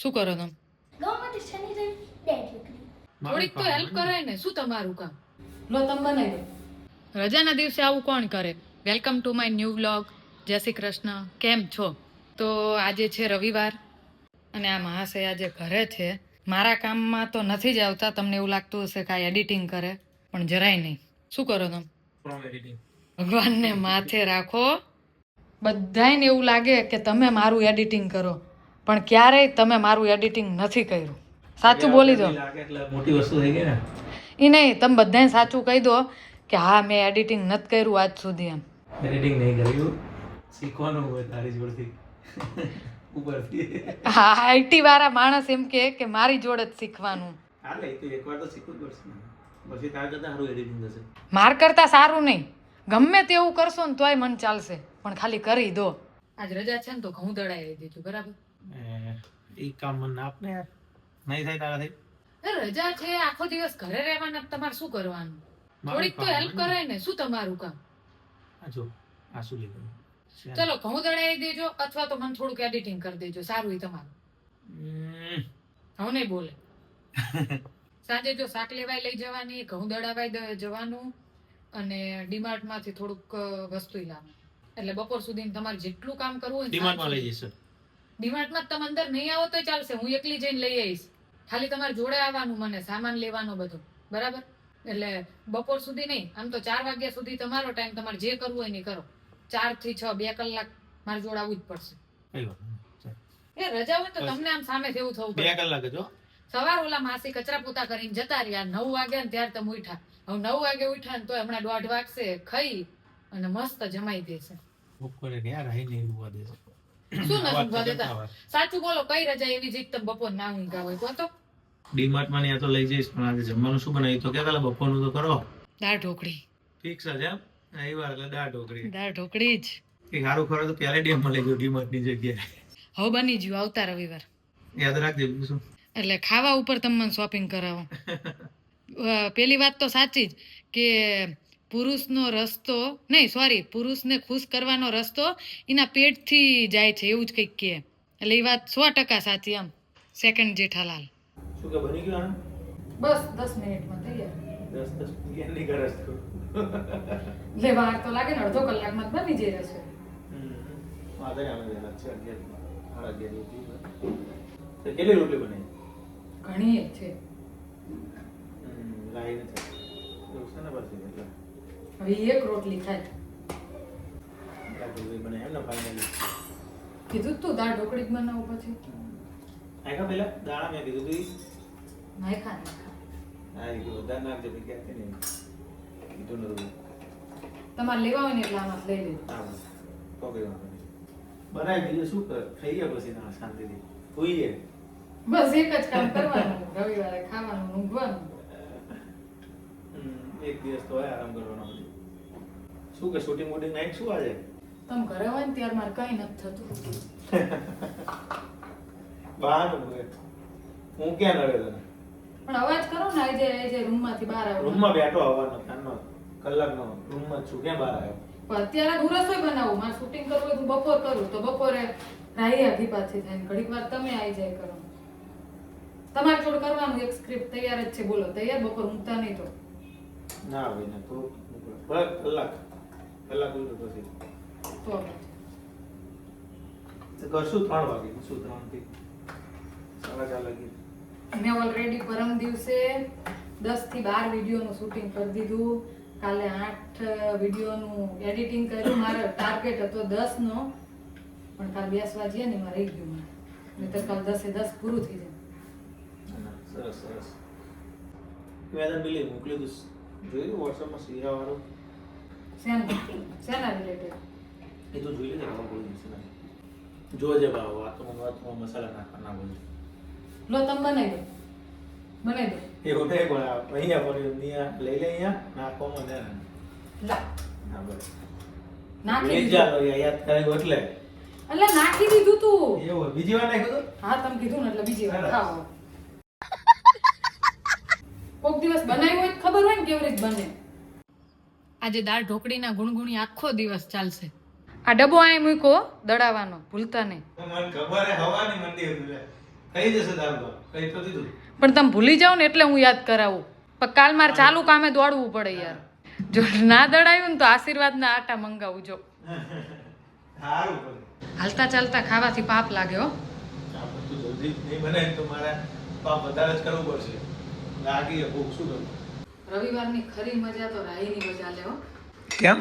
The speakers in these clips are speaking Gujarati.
શું કરો તમે? ગૌમતી શનિ રવિ ડેડ લીકડી થોડીક તો હેલ્પ કરાય ને. શું તમારું કામ? લો તમે બનાવી દો. રજાના દિવસે આવું કોણ કરે? Welcome to my new vlog. જય શ્રી કૃષ્ણ. કેમ છો? તો આજે છે રવિવાર અને આ મહાશય આજે ઘરે છે. મારા કામમાં તો નથી જ આવતા. તમને એવું લાગતું હશે કે આ એડિટિંગ કરે, પણ જરાય નહીં. શું કરો તમે? ભગવાનને માથે રાખો. બધાયને એવું લાગે કે તમે મારું એડિટિંગ કરો, પણ ક્યારેય તમે મારું એડિટિંગ નથી કર્યું. સાચું બોલી દો. મોટી વસ્તુ થઈ ગઈ ને. એ નહીં, તમે બધાને સાચું કહી દો કે હા મેં એડિટિંગ નથી કર્યું આજ સુધી એમ. એડિટિંગ નહીં કર્યું, શીખવાનું હોય તારી જોડથી ઉપરથી. હા, આઈટી વાળા માણસ એમ કે મારી જોડે જ શીખવાનું. હાલે તો એકવાર તો શીખવું જ પડશે ને. પછી તાર કરતા સારું એડિટિંગ થશે. માર કરતા સારું નહીં, ગમે તેવું કરશો ને તોય મન ચાલશે, પણ ખાલી કરી દો. આજ રજા છે ને તો ઘઉં દળાવી દેજો, બરાબર? એ કામ મને આપને યાર, નહીં થાય તારાથી. રજા છે, આખો દિવસ ઘરે રહેવાના, તમારે શું કરવાનું? થોડીક તો હેલ્પ કરાય ને. શું તમારું કામ? આ જો આ શું લીધું? ચલો ઘઉં દળાવી દેજો, અથવા તો મને થોડુંક એડિટિંગ કરી દેજો, સારું એ તમારું. હવે નહીં બોલે. સાંજે જો શાક લેવાય લઈ જવાની, ઘઉં દળાવાય જવાનું, અને ડીમાર્ટ માંથી થોડુંક વસ્તુ લાવવાનું. એટલે બપોર સુધી તમારે જેટલું કામ કરવું હોય ડીમાર્ટમાં લઈ જઈશ. ડીમાર્ટમાં તમે અંદર નહીં આવો તો ચાલશે, હું એકલી જઈને લઈ આવીશ. ખાલી તમારે જોડે આવવાનું, મને સામાન લેવાનો બધું, બરાબર? એટલે બપોર સુધી નહીં, આમ તો 4 વાગ્યા સુધી તમારો ટાઈમ, તમારે જે કરવું હોય ને કરો. 4 થી 6 2 કલાક મારે જોડે આવવું જ પડશે. કઈ વાત નહીં. એ રજા હોય તો તમને આમ સામે થવું થવું 2 કલાક જ હો. સવાર ઓલા માસી કચરા પોતા કરીને જતા રહ્યા, 9 વાગ્યા ને ત્યારે તમે ઉઠ્યા. હવે 9 વાગે ઉઠ્યા ને તો હમણાં 1:30 વાગશે, ખાઈ અને મસ્ત જમાઈ દેશે. બપોરે યાર આઈ નહીં ઉવા દેશે. શું નથી ઊંઘવા દેતા? સાચું બોલો, કઈ રજા એવી છે તમે બપોર ના ઊંઘા હોય? કહો તો. ડીમાર્ટ માં ત્યાં તો લઈ જઈશ, પણ આજે જમવાનું શું બનાવ્યું તો કે પેલા બપોરનું તો કરો. દાળ ઢોકળી ફિક્સ જ એમ. એ વાર એટલે દાળ ઢોકળી. દાળ ઢોકળી જ. એ સારું ખરો તો પહેલા ડેમ માં લઈ ગયો ડીમાર્ટ ની જગ્યાએ. હવે બની ગયું આવતા રવિવાર. યાદ રાખજે બીજું શું. એટલે ખાવા ઉપર તમે મને શોપિંગ કરાવો. પેલી વાત તો સાચી જ કે પુરુષનો રસ્તો નહીં, સોરી, પુરુષને ખુશ કરવાનો રસ્તો એના પેટથી જાય છે, એવું જ કંઈક કે. એટલે એ વાત 100% સાચી. આમ સેકન્ડ જેઠાલાલ. શું કે બની ગયું? બસ 10 મિનિટમાં તૈયાર. 10 ની ગરજ તો. લે વાર તો લાગે ને, અડધો કલાકમાં જ બની જઈ રહેશે. મારે આમે વેલા છે 11 તો કેટલી રોટલી બને? ઘણી જ છે. લાઈને છે દોસ્તને પછી એટલે હવે એક રોટલી થાય. દાળ ઢોકળી બને એમ ને ફાઇનલી. કીધું તું દાળ ઢોકળી જ બનાવું પછી. આખા પેલા દાણા મેં કીધું તું નાખા હા એ કીધું દાળ નાખજે મેં ક્યાંથી નહીં કીધું નતું. તમારે લેવા હોય ને એટલે આમાં લઈ લેજો. હા તો કઈ વાંધો નહીં. બનાવી બીજું શું કર, ખાઈ ગયા પછી ના શાંતિથી હોઈએ. બસ એક જ કામ કરવાનું, રવિવારે ખાવાનું, ઊંઘવાનું. એક દિવસ તો હોય આરામ કરવાનો. શું કે શૂટિંગ વૂટિંગ નાઈટ શું આજે? તમે ઘરે હોય ને ત્યારે મારે કઈ નથી થતું. બહારનું હોય. હું ક્યાં નડે તને? પણ અવાજ કરો ને, આજે રૂમમાંથી બહાર આવો. રૂમમાં બેઠો આવવાનો ખાનો કલાકનો રૂમમાં છું, ક્યાં બહાર આવ્યો? પણ અત્યારે હું રસોઈ બનાવું, મારે શૂટિંગ કરવું હોય તો બપોર કરું, તો બપોરે રાહી આઘી પાછી થાય, ઘડીક વાર તમે આવી જાય કરો. તમારે જોડે કરવાનું, એક સ્ક્રિપ્ટ તૈયાર જ છે, બોલો તૈયાર, બપોર ઊંઘતા નહીં તો. ના ભાઈ ના તો બસ કલાક ઉઠો પછી તો કરશું 3 વાગે શું 3 થી 4:30 લાગી. મેં ઓલરેડી પરમ દિવસે 10 થી 12 વિડીયોનું શૂટિંગ કરી દીધું. કાલે 8 વિડીયોનું એડિટિંગ કર્યું. મારો ટાર્ગેટ હતો 10 નો, પણ કાલ બેસવા જઈએ ને એમાં રહી ગયું મારે. નહીંતર કાલ 10 એ 10 પૂરું થઈ જાય. સરસ સરસ. મેં બિલી મોકલી દઉં, જોયું વોટ્સઅપમાં સીરા વાળું. શેના રિલેટેડ? એ તો જોઈ લેજે આવા બોલી છે. જોજે ભાવ વાતમાં મસાલા નાખવાના બોલે. લો તમે બનાવી દો. એવું નહીં પણ અહીંયા પણ અહીંયા લઈ લે, અહીંયા નાખવામાં ને લા હા બસ નાખી લઈ દીધું. જા યાદ કરાયું એટલે નાખી દીધું તું. એવું બીજી વાર નાખ્યું તો હા તમે કીધું ને એટલે બીજી વાર ખાઓ. કોક દિવસ બનાવ્યું હોય ખબર હોય ને કેવી રીતે બને. આજે દાળ ઢોકળીના ગુણગુણી આખો દિવસ ચાલશે. આ ડબ્બો અહીં મૂકો દડાવવાનો, ભૂલતા નહીં. મને ખબર હે હવાની મંદી હતું લે. થઈ જશે દારૂ કઈ તો દીધું. પણ તમે ભૂલી જાઓ ને એટલે હું યાદ કરાવું. પણ કાલ મારે ચાલુ કામે દોડવું પડે યાર. જો ના દડાયું ને તો આશીર્વાદના આટા મંગાવું જો. સારું પડે. હાલતા ચાલતા ખાવાથી પાપ લાગે હો. આ બધું જલ્દી નહીં બને તો મારે પાપ વધારે જ કરવું પડશે. લાગી બહુ શું કરું. રવિવારની ખરી મજા તો રાહીની મજા લે હો. કેમ?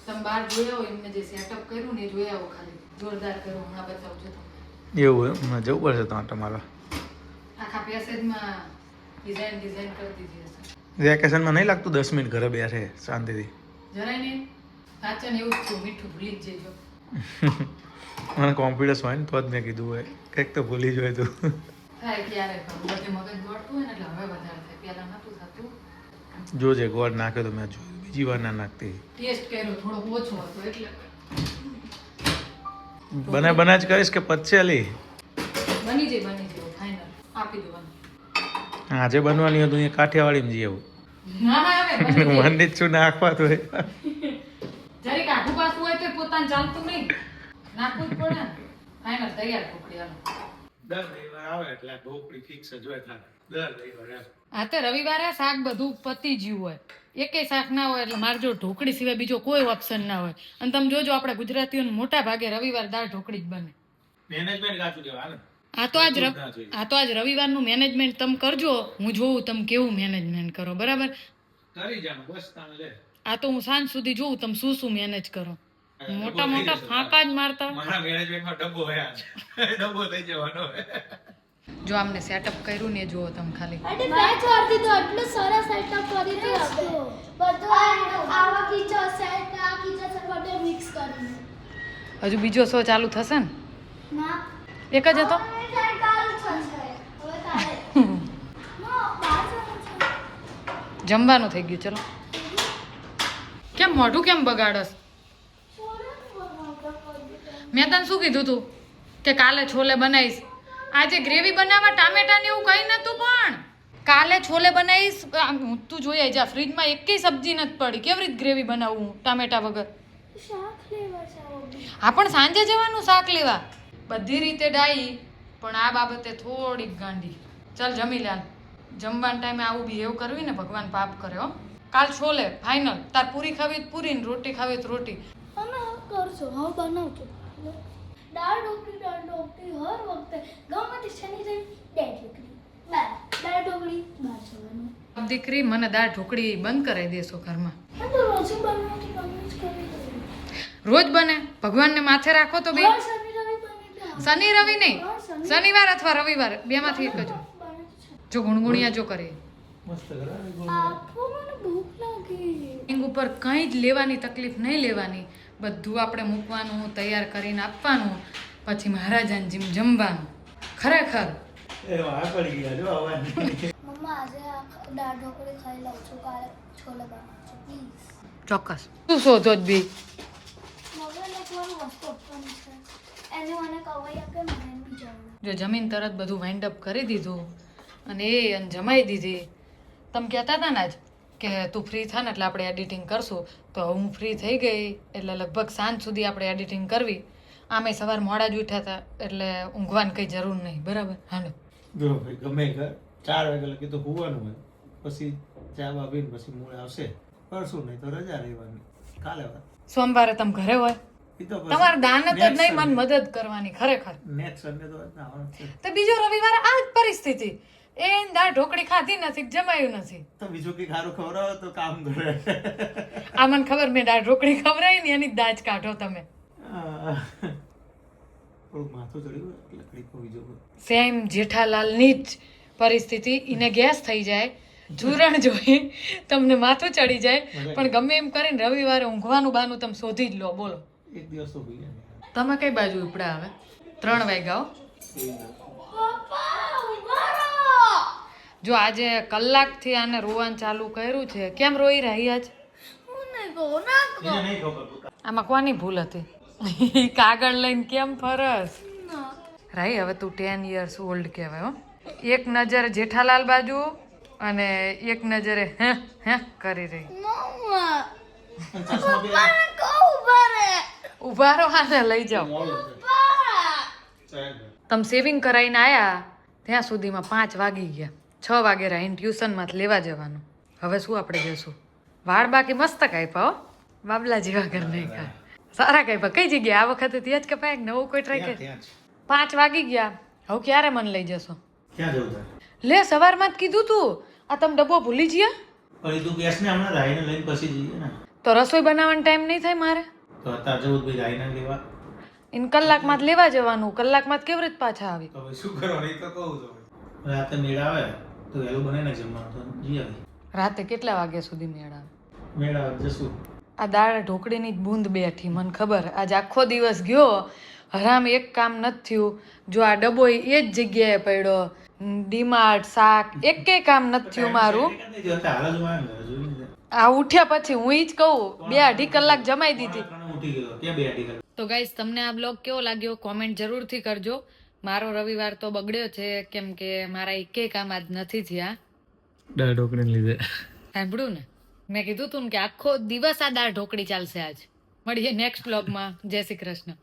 તમે બહાર જોયા હોય એમને જે સેટઅપ કર્યું ને એ જોયા હો ખાલી. જોરદાર કર્યું હમણાં બતાવું છું તમને. એવું હમણાં જવું પડશે તમારે. આખા પેસેજમાં ડિઝાઇન કરી દીધી હશે. વેકેશનમાં નહીં લાગતું 10 મિનિટ ઘરે બેસે શાંતિથી? જરાય નહીં. સાચા ને એવું જ થયું, મીઠું ભૂલી જ જઈજો. મને કોન્ફિડન્સ હોય ને તો જ મેં કીધું હોય કંઈક તો ભૂલી જ હોય તું. થાય ક્યારે બધે મગજ દોડતું હોય ને એટલે હવે વધારે થાય. પહેલા નહોતું થતું. જોજે ગોળ નાખ્યો તો મેં જોયું, બીજી વાર ના નાખતી. ટેસ્ટ કર્યો થોડો ઓછો હતો એટલે બના જ કરીશ કે પચે લી? બની જાય ફાઇનલ આપી દેવાનું. આજે બનવાની હતું એ કાઠિયાવાડીમાં જઈ આવું. ના ના હવે બની જાય. મને જ શું નાખવા તો જરીક આખું પાછું હોય તો પોતાને ચાલતું નહીં, નાખવું જ પડે ને. ફાઇનલ તૈયાર ઢોકળી હાલો. દર રવિવાર આવે એટલે ઢોકળી ફિક્સ જ હોય થાય. દર રવિવારે આ તો રવિવારે શાક બધું પતી ગયું હોય, એકેય શાક ના હોય એટલે મારે જો ઢોકળી સિવાય બીજો કોઈ ઓપ્શન ના હોય. અને તમે જોજો આપણે ગુજરાતીઓને મોટા ભાગે રવિવાર દાળ ઢોકળી જ બને. મેનેજમેન્ટ કાચું કહેવાય ને. આ તો આજ રવિવારનું મેનેજમેન્ટ તમે કરજો. હું જોઉં તમે કેવું મેનેજમેન્ટ કરો. બરાબર કરી જાવ બસ તાને લે. આ તો હું સાંજ સુધી જોઉં તમે શું મેનેજ કરો. મોટા મોટા ફાંકા જ મારતા. મારા મેનેજમેન્ટમાં ડબ્બો હયા છે. ડબ્બો થઈ જવાનો. જો આમને સેટઅપ કર્યું ને જુઓ તમે ખાલી. અને મેચ વાળતી તો એટલું સરસ સેટઅપ કરી હતી આપણે. બધું આવા કીચો સેટ આ કીચો સેટ બધું મિક્સ કરીને. હજુ બીજો શો ચાલુ થશે ને? ના એક જ હતો. જમવાનું થઈ ગયું. ચલો કેમ મોઢું કેમ બગાડસ? મેં તને શું કીધું તું કે કાલે છોલે બનાવીશ? આજે ગ્રેવી બનાવવા ટામેટા ને એવું કઈ નતું. પણ કાલે છોલે બનાવીશ. તું જોઈ જા ફ્રીજમાં એકેય સબ્જી નથી પડી. કેવી રીતે ગ્રેવી બનાવું ટામેટા વગર? હા પણ સાંજે જવાનું શાક લેવા. બધી રીતે ડાઈ પણ આ બાબતે થોડીક ગાંડી. ચાલ જમી લે. જમવાના ટાઈમે આવું બિહેવ કરવી ને ભગવાન પાપ કરે હો. કાલ છોલે ફાઇનલ. તાર પૂરી ખાવી તો પૂરી ને રોટી ખાવી તો રોટી. અને કરજો હા બનાવજો. દાળ ઢોકળી હર વખતે ગમે તે શનિ રવિ દાળ ઢોકળી બહાર જવાનું. દીકરી મને દાળ ઢોકળી બંધ કરાવી દેશો ઘરમાં. હા તો રોજ બનાવતી બને જ કરી દઉં. રોજ બને? ભગવાનને માથે રાખો તો બે. હર શનિ રવિ બને. શનિ રવિ નહીં, શનિવાર અથવા રવિવાર બેમાંથી એક જ. જો ગુણગુણિયા જો કરે. મસ્ત કરાવે. આપો મને ભૂખ લાગી. એંગ ઉપર કંઈ જ લેવાની તકલીફ નહીં લેવાની. બધું આપણે મૂકવાનું, તૈયાર કરીને આપવાનું, પછી મહારાજાને જેમ જમવાનું. ખરેખર એ વાહ પડી ગયા જો આવા. મમ્મા આજે આ દાળ ઢોકળી ખાઈ લઉં છું. કાલે છોલે બનાવજો પ્લીઝ. ચોક્કસ. શું શોધો જ બી? મગર એકવાર વસ્તુ આપવાની છે. એને મને કવાઈ આપે મને બી જવાનું. જો જમીન તરત બધું વાઇન્ડ અપ કરી દીધું અને જમાઈ દીધી. તમે કહેતા હતા ને આજ કે તું ફ્રી થા ને એટલે આપણે એડિટિંગ કરશું. તો હું ફ્રી થઈ ગઈ એટલે લગભગ સાંજ સુધી આપણે એડિટિંગ કરવી. આમે સવાર મોડા જ ઉઠ્યા હતા એટલે ઊંઘવાની કંઈ જરૂર નહીં. બરાબર? હાલો જો ભાઈ ગમે 4 વાગ્યા લગી તો હોવાનું હોય. પછી ચા બા પીને પછી મૂળ આવશે. કરશું નહીં તો રજા રહેવાની. કાલે વાત. સોમવારે તમે ઘરે હોય. ઈ તો પછી તમારે દાનત જ next નહીં, મને Sunday. મદદ કરવાની ખરેખર. નેક્સ્ટ સન્ડે તો આવવાનું છે. તો બીજો રવિવારે આ જ પરિસ્થિતિ. એ દાળ ઢોકળી ખાધી નથી, જમાયું નથી. તો બીજું કંઈ સારું ખવડાવો તો કામ કરે. આ મને ખબર, મેં દાળ ઢોકળી ખવડાવી ને એની જ દાજ કાઢો તમે. થોડુંક માથું ચડ્યું એટલે કંઈક બીજું. સેમ જેઠાલાલની જ પરિસ્થિતિ. એને ગેસ થઈ જાય, ચૂરણ જોઈ તમને માથું ચડી જાય, પણ ગમે એમ કરીને રવિવારે ઊંઘવાનું બાનું તમે શોધી જ લો. બોલો એક દિવસ તો ભૂલી ગયા. તમે કઈ બાજુ ઉપડા આવે? 3 વાગ્યા હો. પપ્પા ઉભા રહો. જો આજે કલાકથી આને રોવાનું ચાલુ કર્યું છે. કેમ રોઈ રહી આજ? હું નહીં કહું ના કહું. એને નહીં ખબર. આમાં કોની ભૂલ હતી? કાગળ લઈને કેમ ફરસ? રાઈ હવે તું 10 years old કહેવાય હો. એક નજર જેઠાલાલ બાજુ અને એક નજરે હે હે કરી રહી. મમ્મા ચશ્મા પહેરી. મને કહું ઉભા રહે. ઉભા રહો, આને લઈ જાઓ. મોડું છે. પપ્પા ચાલ. તમે સેવિંગ કરાવીને આયા ત્યાં સુધીમાં 5 વાગી ગયા. 6 વાગે રાહીને ટ્યુશનમાંથી લેવા જવાનું. હવે શું આપણે જઈશું? વાળ બાકી મસ્ત કાપ્યા હો, બાબલા જેવા કરી નાખ્યા. સારા કાપ્યા. કઈ જગ્યાએ આ વખતે ત્યાં જ કપાય? નવું કોઈ ટ્રાય કરી? ત્યાં જ 5 વાગી ગયા. હવે ક્યારે મને લઈ જશો? ક્યાં જવું તારે? લે સવારમાં જ કીધું તું. આ તમે ડબ્બો ભૂલી ગયા? પણ તું ગેસ ને હમણાં રાહીને લઈને પછી જઈએ ને. તો રસોઈ બનાવવાનો ટાઈમ નહીં થાય મારે? તો અત્યારે જવું ભાઈ રાહીને લેવા. ઇન કલાકમાં જ લેવા જવાનું. કલાકમાં જ કેવી રીતે પાછા આવી? તો હવે શું કરવાનું એ તો કહું છું. રાતે મેળ આવે તો વહેલું બનાવીને જમવાનું તો જઈ આવી. રાતે કેટલા વાગ્યા સુધી મેળ આવે? મેળ આવે જશું. આ દાળ ઢોકળીની જ બૂંદ બેઠી, મને ખબર. આજ આખો દિવસ ગયો, હરામ એક કામ નથી થયું. જો આ ડબ્બો એ જ જગ્યાએ પડ્યો, ડીમાર્ટ શાક એકેય કામ નથી થયું મારું. હાલ જ વાંધો જોયું આ ઉઠ્યા પછી હું ઈ જ કહું, 2-2.5 કલાક જમાઈ દીધી. ઉઠી ગયો ક્યાં 2 અઢી કલાક. તો ગાઈસ, તમને આ બ્લોગ કેવો લાગ્યો કોમેન્ટ જરૂરથી કરજો. મારો રવિવાર તો બગડ્યો છે કેમ કે મારા એકેય કામ આજ નથી થયા. દાળ ઢોકળીને લીધે સાંભળ્યું ને, મેં કીધું તું ને કે આખો દિવસ આ દાળ ઢોકળી ચાલશે આજ. મળીએ નેક્સ્ટ બ્લોગમાં. જય શ્રી કૃષ્ણ.